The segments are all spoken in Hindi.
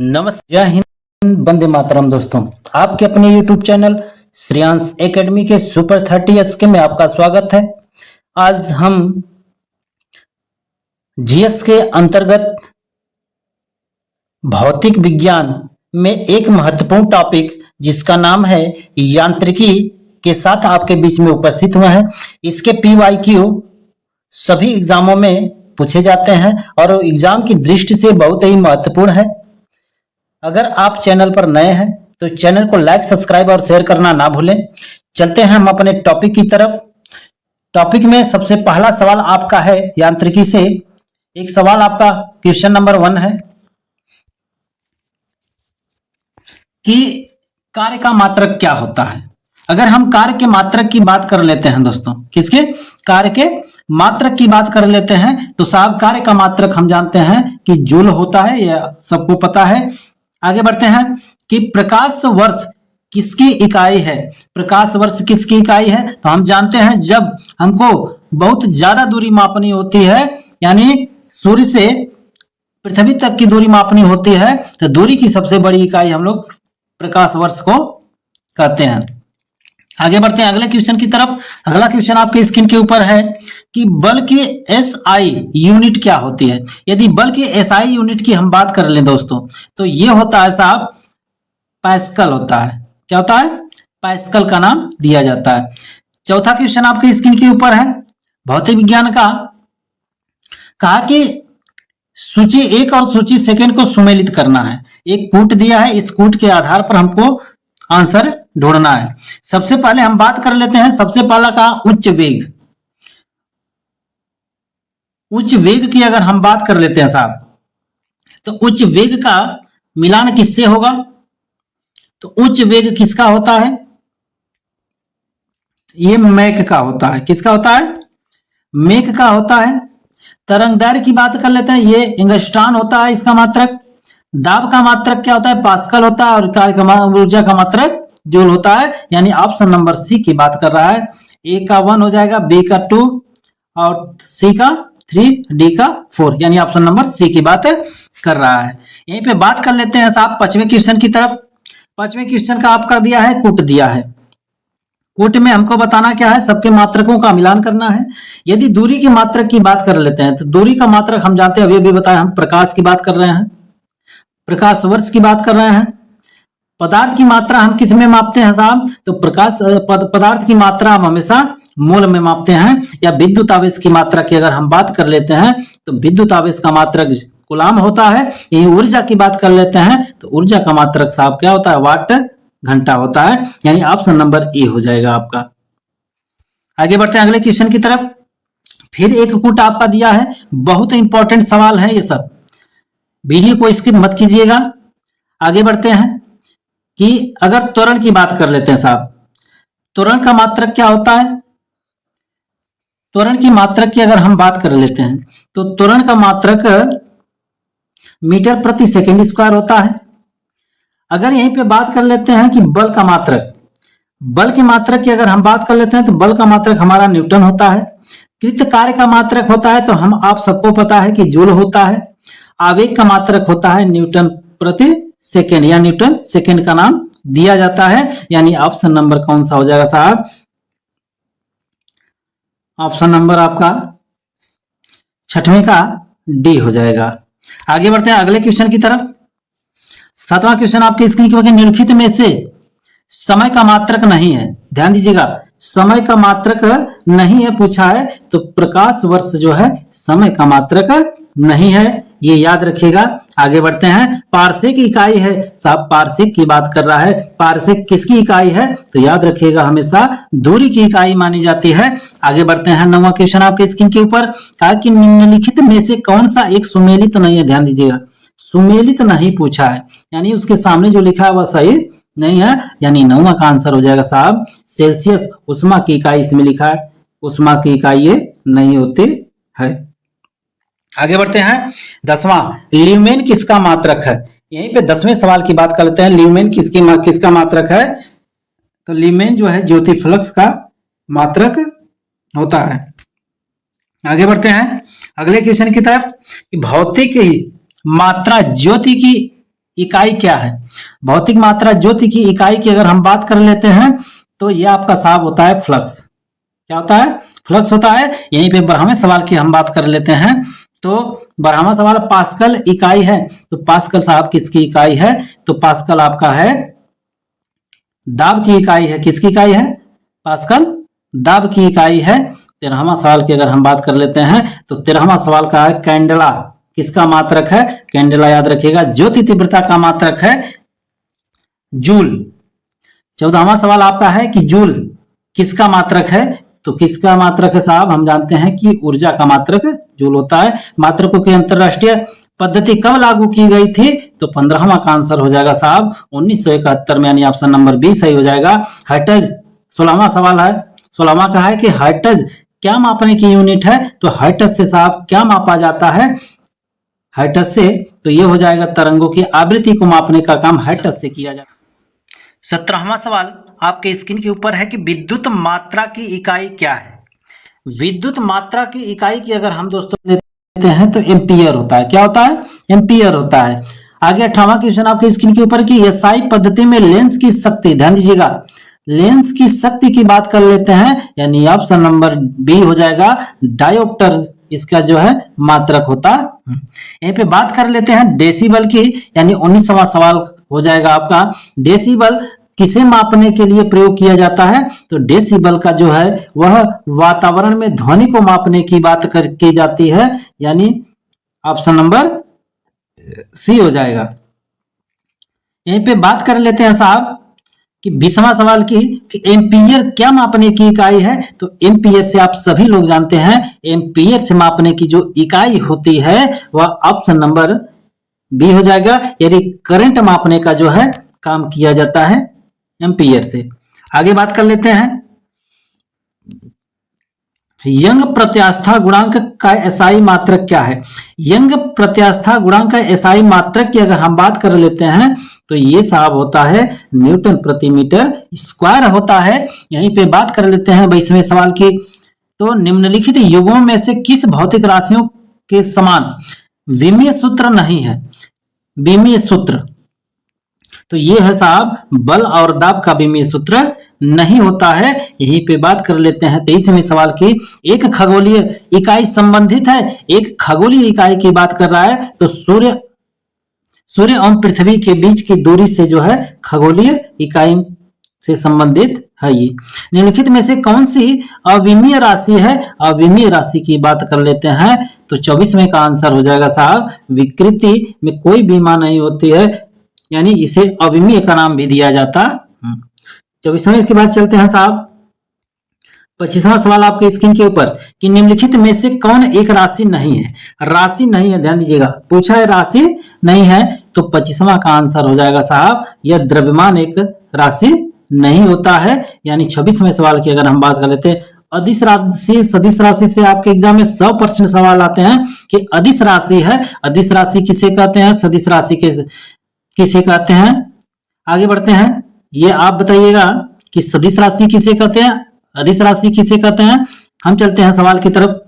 नमस्ते, जय हिंद, वंदे मातरम। दोस्तों, आपके अपने YouTube चैनल श्रेयांश एकेडमी के सुपर 30 में आपका स्वागत है। आज हम जीएस के अंतर्गत भौतिक विज्ञान में एक महत्वपूर्ण टॉपिक जिसका नाम है यांत्रिकी के साथ आपके बीच में उपस्थित हुए हैं। इसके PYQ सभी एग्जामों में पूछे जाते हैं और एग्जाम की दृष्टि से बहुत ही महत्वपूर्ण है। अगर आप चैनल पर नए हैं तो चैनल को लाइक, सब्सक्राइब और शेयर करना ना भूलें। चलते हैं हम अपने टॉपिक की तरफ। टॉपिक में सबसे पहला सवाल आपका है यांत्रिकी से। एक सवाल आपका क्वेश्चन नंबर 1 है कि कार्य का मात्रक क्या होता है। अगर हम कार्य के मात्रक की बात कर लेते हैं दोस्तों, किसके? कार्य के मात्रक की बात कर लेते हैं तो साहब कार्य का मात्रक हम जानते हैं कि जूल होता है, यह सबको पता है। आगे बढ़ते हैं कि प्रकाश वर्ष किसकी इकाई है। प्रकाश वर्ष किसकी इकाई है तो हम जानते हैं जब हमको बहुत ज्यादा दूरी मापनी होती है, यानी सूर्य से पृथ्वी तक की दूरी मापनी होती है, तो दूरी की सबसे बड़ी इकाई हम लोग प्रकाश वर्ष को कहते हैं। आगे बढ़ते हैं अगले क्वेश्चन की तरफ। अगला क्वेश्चन आपके स्क्रीन के ऊपर है कि बल की SI यूनिट क्या होती है। यदि बल की SI यूनिट की हम बात कर लें दोस्तों तो ये होता है साहब पास्कल होता है। क्या होता है? पास्कल का नाम दिया जाता है। चौथा क्वेश्चन आपके स्क्रीन के ऊपर है भौतिक विज्ञान का। कहा कि सूची 1 और सूची 2 को सुमेलित करना है। एक कूट दिया है, इस कूट के आधार पर हमको आंसर ढूंढना है। सबसे पहले हम बात कर लेते हैं, सबसे पहला का उच्च वेग। उच्च वेग की अगर हम बात कर लेते हैं साहब तो उच्च वेग का मिलान किससे होगा? तो उच्च वेग किसका होता है? ये मैक का होता है। किसका होता है? मैक का होता है। तरंगदैर्घ्य की बात कर लेते हैं, ये एंगस्ट्रॉन होता है इसका मात्रक। दाब का मात्रक क्या होता है? पास्कल होता है। और कार्य का ऊर्जा का मात्रक जूल होता है। यानी ऑप्शन नंबर सी की बात कर रहा है। ए का 1 हो जाएगा, बी का 2 और सी का 3, डी का 4, यानी ऑप्शन नंबर सी की बात कर रहा है। यहीं पे बात कर लेते हैं साहब 5वें क्वेश्चन की तरफ। 5वें क्वेश्चन का आपका दिया है कूट दिया है। कूट में हमको बताना क्या है? सबके मात्रकों का मिलान करना है। यदि दूरी की मात्रक की बात कर लेते हैं तो दूरी का मात्रक हम जानते हैं, अभी बताया, हम प्रकाश की बात कर रहे हैं, प्रकाश वर्ष की बात कर रहे हैं। पदार्थ की मात्रा हम किस में मापते हैं साहब? तो पदार्थ की मात्रा हम हमेशा मोल में मापते हैं। या विद्युत आवेश की मात्रा की अगर हम बात कर लेते हैं तो विद्युत आवेश का मात्रक कूलाम होता है। यही ऊर्जा की बात कर लेते हैं तो ऊर्जा का मात्रक साहब क्या होता है? वाट घंटा होता है। यानी ऑप्शन नंबर ए हो जाएगा आपका। आगे बढ़ते हैं अगले क्वेश्चन की तरफ। फिर एक कूट आपका दिया है, बहुत इंपॉर्टेंट सवाल है ये सब, वीडियो को स्किप मत कीजिएगा। आगे बढ़ते हैं कि अगर त्वरण की बात कर लेते हैं साहब, त्वरण का मात्रक क्या होता है? त्वरण की मात्रक की अगर हम बात कर लेते हैं तो त्वरण का मात्रक मीटर प्रति सेकंड स्क्वायर होता है। अगर यहीं पे बात कर लेते हैं कि बल का मात्रक, बल की मात्रक की अगर हम बात कर लेते हैं तो बल का मात्रक हमारा न्यूटन होता है। कृत कार्य का मात्रक होता है तो हम आप सबको पता है कि जूल होता है। आवेग का मात्रक होता है न्यूटन प्रति सेकेंड, या न्यूटन सेकेंड का नाम दिया जाता है। यानी ऑप्शन नंबर कौन सा हो जाएगा साहब? ऑप्शन नंबर आपका 6वें का डी हो जाएगा। आगे बढ़ते हैं अगले क्वेश्चन की तरफ। 7वां क्वेश्चन आपके स्क्रीन के निम्नलिखित में से समय का मात्रक नहीं है। ध्यान दीजिएगा, समय का मात्रक नहीं है पूछा है तो प्रकाश वर्ष जो है समय का मात्रक नहीं है, ये याद रखिएगा। आगे बढ़ते हैं। पारसेक इकाई है साहब, पारसेक की बात कर रहा है। पारसेक किसकी इकाई है? तो याद रखिएगा हमेशा दूरी की इकाई मानी जाती है। आगे बढ़ते हैं 9वां क्वेश्चन आपके स्क्रीन के ऊपर। कहा कि निम्नलिखित में से कौन सा एक सुमेलित नहीं है। ध्यान दीजिएगा, सुमेलित नहीं पूछा है, यानी उसके सामने जो लिखा है वह सही नहीं है। यानी 9वां का आंसर हो जाएगा साहब सेल्सियस। उष्मा की इकाई इसमें लिखा है, उष्मा की इकाई ये नहीं होती है। आगे बढ़ते हैं 10वां, ल्यूमेन किसका मात्रक है। यहीं पे 10वें सवाल की बात कर लेते हैं। ल्यूमेन किसका मात्रक है? तो ल्यूमेन जो है ज्योति फ्लक्स का मात्रक होता है। आगे बढ़ते हैं अगले क्वेश्चन की तरफ। भौतिक मात्रा ज्योति की इकाई क्या है? भौतिक मात्रा ज्योति की इकाई की अगर हम बात कर लेते हैं तो ये आपका साहब होता है फ्लक्स। क्या होता है? फ्लक्स होता है। यहीं पे 12वें सवाल की हम बात कर लेते हैं। तो 12वां सवाल पास्कल इकाई है, तो पास्कल साहब किसकी इकाई है? तो पास्कल आपका है दाब की इकाई है। किसकी इकाई है? पास्कल दाब की इकाई है। 13वां सवाल की अगर हम बात कर लेते हैं तो 13वां सवाल का है कैंडेला किसका मात्रक है? कैंडेला याद रखिएगा ज्योति तीव्रता का मात्रक है जूल। 14वां सवाल आपका है कि जूल किसका मात्रक है? तो किसका मात्रक है साहब? हम जानते हैं कि ऊर्जा का मात्रक जूल होता है। मात्रकों की अंतरराष्ट्रीय पद्धति कब लागू की गई थी? तो 15वां का आंसर हो जाएगा साहब 1971 में, यानी ऑप्शन नंबर बी सही हो जाएगा। हर्ट्ज 16वां सवाल है। 16वां का है कि हर्ट्ज क्या मापने की यूनिट है? तो हर्ट्ज से साहब क्या मापा जाता है? हर्ट्ज से तो ये हो जाएगा तरंगों की आवृत्ति को मापने का काम हर्ट्ज से किया जाता है। 17वां सवाल आपके स्क्रीन के ऊपर है कि विद्युत मात्रा की इकाई क्या है? विद्युत मात्रा की इकाई की अगर हम दोस्तों लेते हैं तो एम्पियर होता है। क्या होता है? एम्पियर होता है। आगे 18वां क्वेश्चन आपके स्क्रीन के ऊपर की एसआई पद्धति में लेंस की शक्ति, ध्यान दीजिएगा, लेंस की शक्ति की बात कर लेते हैं, यानी ऑप्शन नंबर बी हो जाएगा डायोप्टर इसका जो है मात्रक होता। यहीं पे बात कर लेते हैं डेसिबल की, यानी 19वां सवाल हो जाएगा आपका डेसिबल किसे मापने के लिए प्रयोग किया जाता है? तो डेसिबल का जो है वह वातावरण में ध्वनि को मापने की बात की जाती है, यानी ऑप्शन नंबर सी हो जाएगा। यहीं पे बात कर लेते हैं साहब कि 20वां सवाल की कि एम्पियर क्या मापने की इकाई है? तो एम्पियर से आप सभी लोग जानते हैं, एम्पियर से मापने की जो इकाई होती है वह ऑप्शन नंबर बी हो जाएगा, यानी करंट मापने का जो है काम किया जाता है एम्पियर से। आगे बात कर लेते हैं यंग प्रत्यास्था गुणांक का एसआई मात्रक क्या है? यंग प्रत्यास्था गुणांक का एसआई मात्रक की अगर हम बात कर लेते हैं तो ये साहब होता है न्यूटन प्रति मीटर स्क्वायर होता है। यहीं पे बात कर लेते हैं 22वें सवाल की, तो निम्नलिखित युग्मों में से किस भौतिक राशियों के समान विमीय सूत्र नहीं है? विमीय सूत्र तो ये है साहब बल और दाब का विमीय सूत्र नहीं होता है। यहीं पे बात कर लेते हैं 23वें सवाल की, एक खगोलीय इकाई संबंधित है, एक खगोलीय इकाई की बात कर रहा है, तो सूर्य और पृथ्वी के बीच की दूरी से जो है खगोलीय इकाई से संबंधित है। ये निम्नलिखित में से कौन सी अविमीय राशि है? अविमीय राशि की बात कर लेते हैं तो 24वें का आंसर हो जाएगा साहब विकृति में कोई बीमा नहीं होती है, यानी इसे अविमीय का नाम भी दिया जाता। 24वें के बाद चलते हैं साहब 25वां सवाल आपके स्क्रीन के ऊपर कि निम्नलिखित में से कौन एक राशि नहीं है? राशि नहीं है, ध्यान दीजिएगा, पूछा है राशि नहीं है, तो 25वां का आंसर हो जाएगा साहब यह द्रव्यमान एक राशि नहीं होता है। यानी 26वें सवाल की अगर हम बात कर लेते हैं अदिश राशि, सदिश राशि से आपके एग्जाम में 100% सवाल आते हैं कि अदिश राशि है, अदिश राशि किसे कहते हैं, सदिश राशि किसे कहते हैं? आगे बढ़ते हैं, ये आप बताइएगा कि सदिश राशि किसे कहते हैं, अदिश राशि किसे कहते हैं। हम चलते हैं सवाल की तरफ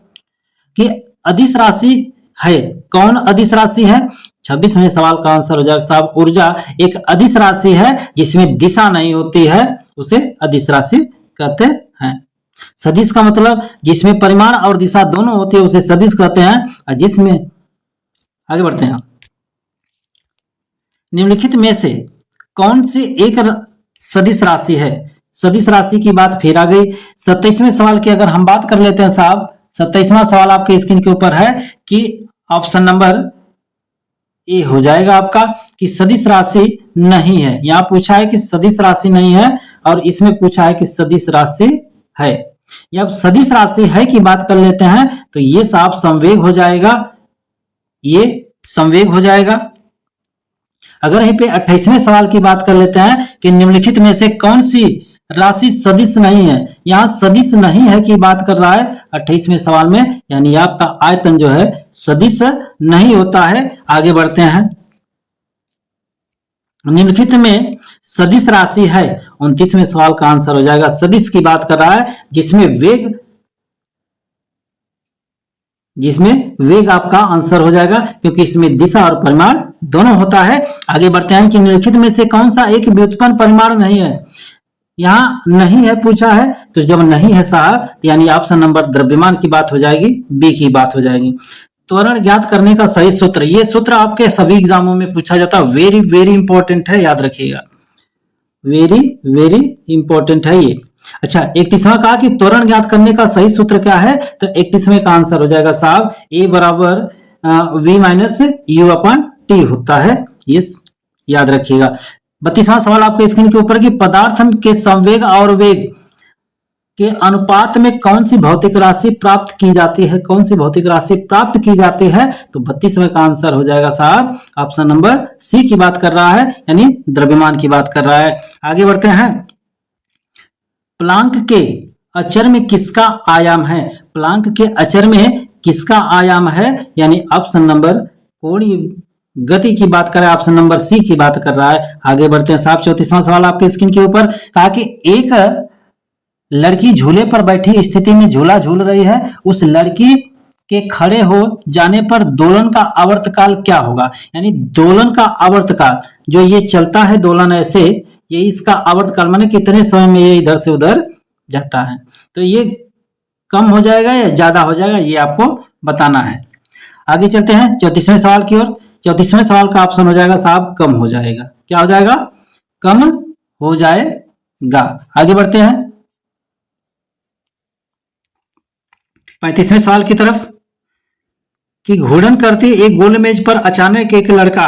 कि अदिश राशि है कौन? अदिश राशि है 26वें सवाल का आंसर हो जाएगा साहब ऊर्जा एक अदिश राशि है जिसमें दिशा नहीं होती है, उसे अदिश राशि कहते हैं। सदिश का मतलब जिसमें परिमाण और दिशा दोनों होती है उसे सदिश कहते हैं। और जिसमें आगे बढ़ते हैं निम्नलिखित में से कौन सी एक सदिश राशि है? सदिश राशि की बात फिर आ गई। 27वें सवाल की अगर हम बात कर लेते हैं साहब, 27वां सवाल आपके स्क्रीन के ऊपर है कि ऑप्शन नंबर ए हो जाएगा आपका कि सदिश राशि नहीं है। यहां पूछा है कि सदिश राशि नहीं है और इसमें पूछा है कि सदिश राशि है। जब सदिश राशि है की बात कर लेते हैं तो ये साहब संवेग हो जाएगा, ये संवेग हो जाएगा। अगर यहीं पे 28वें सवाल की बात कर लेते हैं कि निम्नलिखित में से कौन सी राशि सदिश नहीं है, यहां सदिश नहीं है की बात कर रहा है 28वें सवाल में, यानी आपका आयतन जो है सदिश नहीं होता है। आगे बढ़ते हैं निम्नलिखित में सदिश राशि है 29वें सवाल का आंसर हो जाएगा सदिश की बात कर रहा है जिसमें वेग आपका आंसर हो जाएगा क्योंकि इसमें दिशा और परिमाण दोनों होता है। आगे बढ़ते हैं कि निम्नलिखित में से कौन सा एक व्युत्पन्न परिमाण नहीं है। यहाँ नहीं है पूछा है, तो जब नहीं है साहब यानी ऑप्शन नंबर द्रव्यमान की बात हो जाएगी, बी की बात हो जाएगी। त्वरण ज्ञात करने का सही सूत्र, ये सूत्र आपके सभी एग्जामों में पूछा जाता है, वेरी वेरी इंपॉर्टेंट है, याद रखिएगा, वेरी वेरी इंपॉर्टेंट है ये। अच्छा 31वां कहा कि त्वरण ज्ञात करने का सही सूत्र क्या है, तो 31वें का आंसर हो जाएगा साहब ए बराबर v minus you upon T होता है, ये याद रखिएगा। 32वां सवाल आपके स्क्रीन के ऊपर कि पदार्थ के संवेग और वेग के अनुपात में कौन सी भौतिक राशि प्राप्त की जाती है, कौन सी भौतिक राशि प्राप्त की जाती है, तो 32वें का आंसर हो जाएगा साहब ऑप्शन नंबर सी की बात कर रहा है, यानी द्रव्यमान की बात कर रहा है। आगे बढ़ते हैं, प्लांक के अचर में किसका आयाम है, प्लांक के अचर में किसका आयाम है, यानी ऑप्शन नंबर कोणीय गति की बात कर रहा है, ऑप्शन नंबर सी की बात कर रहा है। आगे बढ़ते हैं साहब 34वां सवाल आपके स्क्रीन के ऊपर, कहा कि एक लड़की झूले पर बैठी स्थिति में झूला झूल रही है, उस लड़की के खड़े हो जाने पर दोलन का आवर्तकाल क्या होगा, यानी दोलन का आवर्तकाल जो ये चलता है दोलन ऐसे, ये इसका आवर्तकाल माने कितने समय में ये इधर से उधर जाता है, तो ये कम हो जाएगा या ज्यादा हो जाएगा ये आपको बताना है। आगे चलते हैं 34वें सवाल की ओर। 34वें सवाल का ऑप्शन हो जाएगा साहब कम हो जाएगा, क्या हो जाएगा, कम हो जाएगा। आगे बढ़ते हैं 35वें सवाल की तरफ कि घूर्णन करती एक गोल मेज पर अचानक एक लड़का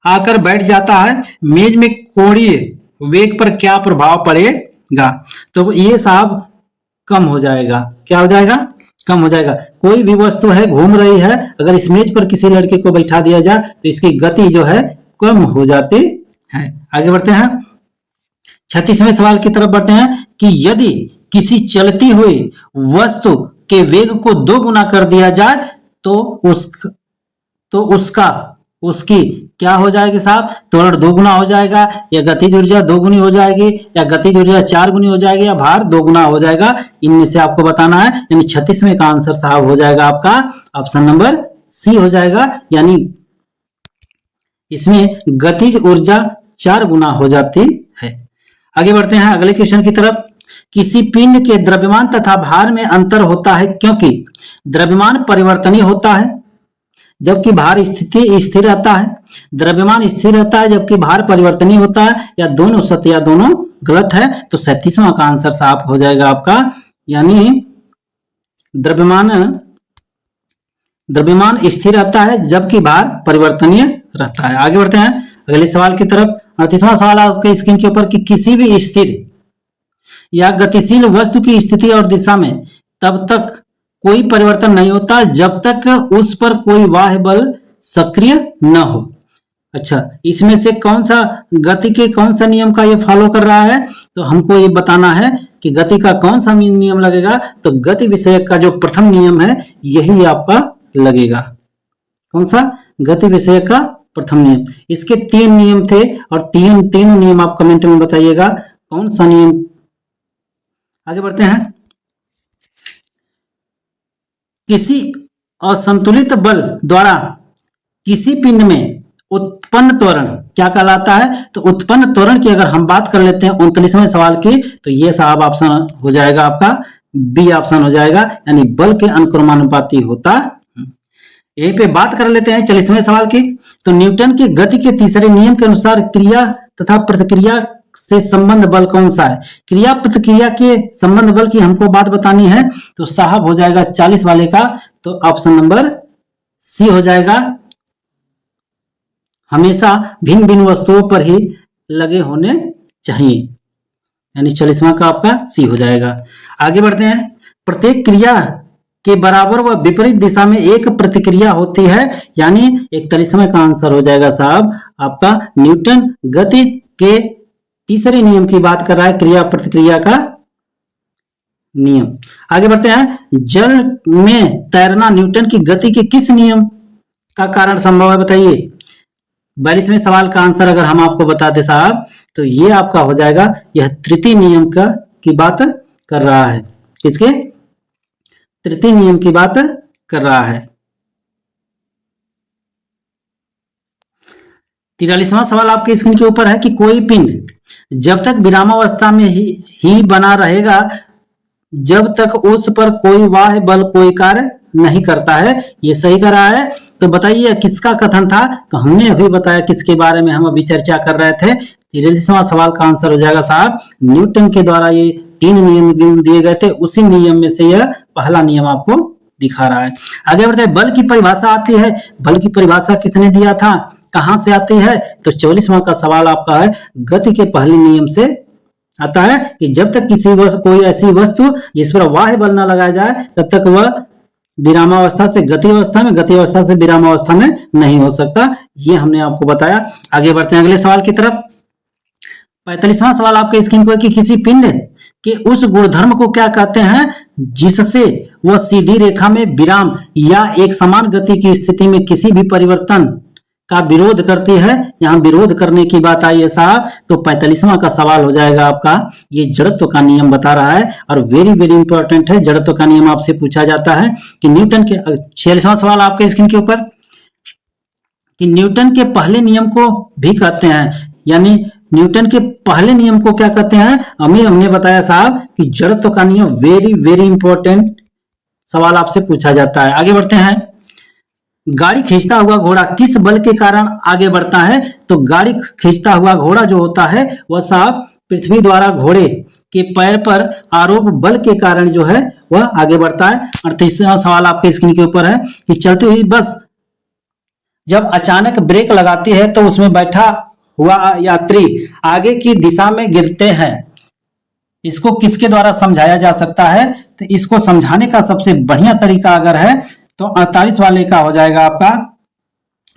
आकर बैठ जाता है, मेज में कोणीय वेग पर क्या प्रभाव पड़ेगा, तो ये साहब कम हो जाएगा, क्या हो जाएगा, कम हो जाएगा। कोई भी वस्तु है घूम रही है, अगर इस मेज पर किसी लड़के को बैठा दिया जाए तो इसकी गति जो है कम हो जाती है। आगे बढ़ते हैं 36वें सवाल की तरफ बढ़ते हैं कि यदि किसी चलती हुई वस्तु के वेग को 2 गुना कर दिया जाए तो उसकी क्या हो जाएगी साहब, त्वरण 2 गुना हो जाएगा, या गतिज ऊर्जा 2 गुनी हो जाएगी, या गतिज ऊर्जा 4 गुनी हो जाएगी, या भार 2 गुना हो जाएगा, इनमें से आपको बताना है। यानी 36वें का आंसर साहब हो जाएगा आपका ऑप्शन नंबर सी हो जाएगा, यानी इसमें गतिज ऊर्जा 4 गुना हो जाती है। आगे बढ़ते हैं अगले क्वेश्चन की तरफ, किसी पिंड के द्रव्यमान तथा भार में अंतर होता है क्योंकि द्रव्यमान परिवर्तनीय होता है जबकि भार स्थिर रहता है, द्रव्यमान स्थिर रहता है जबकि भार परिवर्तनीय होता है, या दोनों सत्य या दोनों गलत है, तो 37वां का आंसर साफ हो जाएगा आपका, यानी द्रव्यमान स्थिर रहता है जबकि भार परिवर्तनीय रहता है। आगे बढ़ते हैं अगले सवाल की तरफ। 38वां सवाल आपके स्क्रीन के ऊपर कि किसी भी स्थिर या गतिशील वस्तु की स्थिति और दिशा में तब तक कोई परिवर्तन नहीं होता जब तक उस पर कोई बाह्य बल सक्रिय न हो। अच्छा, इसमें से कौन सा गति के कौन सा नियम का ये फॉलो कर रहा है, तो हमको ये बताना है कि गति का कौन सा नियम लगेगा, तो गति विषयक का जो प्रथम नियम है यही आपका लगेगा। कौन सा, गति विषयक का प्रथम नियम। इसके 3 नियम थे और तीन नियम आप कमेंट में बताइएगा कौन सा नियम। आगे बढ़ते हैं, किसी असंतुलित बल द्वारा किसी पिंड में उत्पन्न त्वरण क्या कहलाता है, तो उत्पन्न त्वरण की अगर हम बात कर लेते हैं 39वें सवाल की, तो ये साहब ऑप्शन हो जाएगा आपका बी ऑप्शन हो जाएगा, यानी बल के अनुक्रमानुपाती होता। यहीं पे बात कर लेते हैं 40वें सवाल की, तो न्यूटन की गति के तीसरे नियम के अनुसार क्रिया तथा प्रतिक्रिया से संबंध बल कौन सा है। क्रिया प्रतिक्रिया के संबंध बल की हमको बात बतानी है, तो साहब हो जाएगा 40 वाले का, तो ऑप्शन नंबर सी हो जाएगा, हमेशा भिन्न भिन्न वस्तुओं पर ही लगे होने चाहिए, यानी 40वां का आपका सी हो जाएगा। आगे बढ़ते हैं, प्रत्येक क्रिया के बराबर व विपरीत दिशा में एक प्रतिक्रिया होती है, यानी 41वें का आंसर हो जाएगा साहब आपका न्यूटन गति के तीसरे नियम की बात कर रहा है, क्रिया प्रतिक्रिया का नियम। आगे बढ़ते हैं, जल में तैरना न्यूटन की गति के किस नियम का कारण संभव है, बताइए। 42वें सवाल का आंसर अगर हम आपको बता दें साहब, तो ये आपका हो जाएगा, यह तृतीय नियम की बात कर रहा है, किसके, तृतीय नियम की बात कर रहा है। 43वां सवाल आपके स्क्रीन के ऊपर है कि कोई पिंड जब तक विरामावस्था में ही बना रहेगा जब तक उस पर कोई बाह्य बल कोई कार्य नहीं करता है, ये सही कर रहा है। तो बताइए किसका कथन था? तो हमने अभी बताया किसके बारे में हम अभी चर्चा कर रहे थे। 43वां सवाल का आंसर हो जाएगा साहब न्यूटन के द्वारा ये 3 नियम दिए गए थे, उसी नियम में से यह पहला नियम आपको दिखा रहा है। आगे बढ़ते हैं, बल की परिभाषा आती है। बल की परिभाषा किसने दिया था, कहां से आती है? तो 44वां का सवाल आपका है गति के पहले नियम से आता है कि जब तक कोई ऐसी वस्तु जिस पर बाह्य बल न लगाया जाए तब तक वह विरामावस्था से गति अवस्था में, गति अवस्था से विरामावस्था में नहीं हो सकता। ये हमने आपको बताया। आगे बढ़ते हैं अगले सवाल की तरफ। 45वां सवाल आपके स्क्रीन पर कि किसी पिंड के उस गुणधर्म को क्या कहते हैं जिससे वह सीधी रेखा में विराम या एक समान गति की स्थिति में किसी भी परिवर्तन का विरोध करती है। यहां विरोध करने की बात आई है साहब, तो 45वां का सवाल हो जाएगा आपका ये जड़त्व का नियम बता रहा है और वेरी वेरी इंपॉर्टेंट है। जड़त्व का नियम आपसे पूछा जाता है कि न्यूटन के 46वां सवाल आपके स्क्रीन के ऊपर कि न्यूटन के पहले नियम को भी कहते हैं, यानी न्यूटन के पहले नियम को क्या कहते हैं? हमने बताया साहब कि जड़त्व का नियम वेरी वेरी इंपॉर्टेंट सवाल आपसे पूछा जाता है। आगे बढ़ते हैं, गाड़ी खींचता हुआ घोड़ा किस बल के कारण आगे बढ़ता है? तो गाड़ी खींचता हुआ घोड़ा जो होता है वह साहब पृथ्वी द्वारा घोड़े के पैर पर आरोप बल के कारण जो है वह आगे बढ़ता है। 38वां सवाल आपके स्क्रीन के ऊपर है कि चलती हुई बस जब अचानक ब्रेक लगाती है तो उसमें बैठा हुआ यात्री आगे की दिशा में गिरते हैं, इसको किसके द्वारा समझाया जा सकता है? तो इसको समझाने का सबसे बढ़िया तरीका अगर है तो 48 वाले का हो जाएगा आपका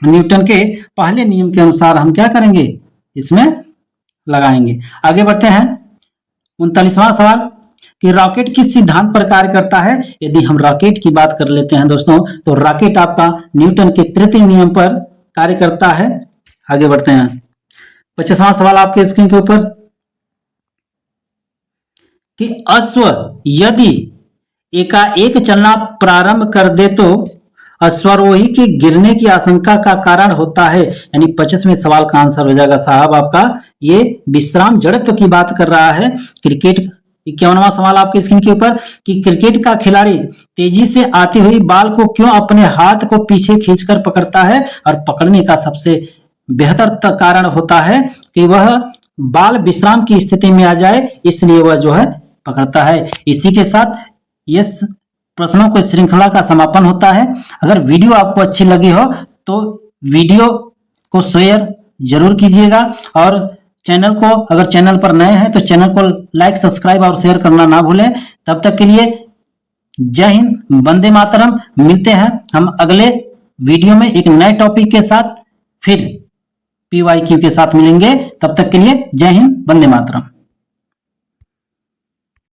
न्यूटन के पहले नियम के अनुसार हम क्या करेंगे इसमें लगाएंगे। आगे बढ़ते हैं 39वां सवाल कि रॉकेट किस सिद्धांत पर कार्य करता है? यदि हम रॉकेट की बात कर लेते हैं दोस्तों तो रॉकेट आपका न्यूटन के तृतीय नियम पर कार्य करता है। आगे बढ़ते हैं 25वां सवाल आपके स्क्रीन के ऊपर कि अश्व यदि एकाएक चलना प्रारंभ कर दे तो अश्वारोही के गिरने की आशंका का कारण होता है। यानी 25वें सवाल का आंसर हो जाएगा साहब आपका ये विश्राम जड़त्व की बात कर रहा है। क्रिकेट 51वां सवाल आपके स्क्रीन के ऊपर कि क्रिकेट का खिलाड़ी तेजी से आती हुई बॉल को क्यों अपने हाथ को पीछे खींचकर पकड़ता है? और पकड़ने का सबसे बेहतर कारण होता है कि वह बॉल विश्राम की स्थिति में आ जाए, इसलिए वह जो है पकड़ता है। इसी के साथ इस प्रश्नों को श्रृंखला का समापन होता है। अगर वीडियो आपको अच्छी लगी हो तो वीडियो को शेयर जरूर कीजिएगा और चैनल को अगर चैनल पर नए हैं तो चैनल को लाइक सब्सक्राइब और शेयर करना ना भूलें। तब तक के लिए जय हिंद, वंदे मातरम। मिलते हैं हम अगले वीडियो में एक नए टॉपिक के साथ, फिर PYQ के साथ मिलेंगे। तब तक के लिए जय हिंद, वंदे मातरम।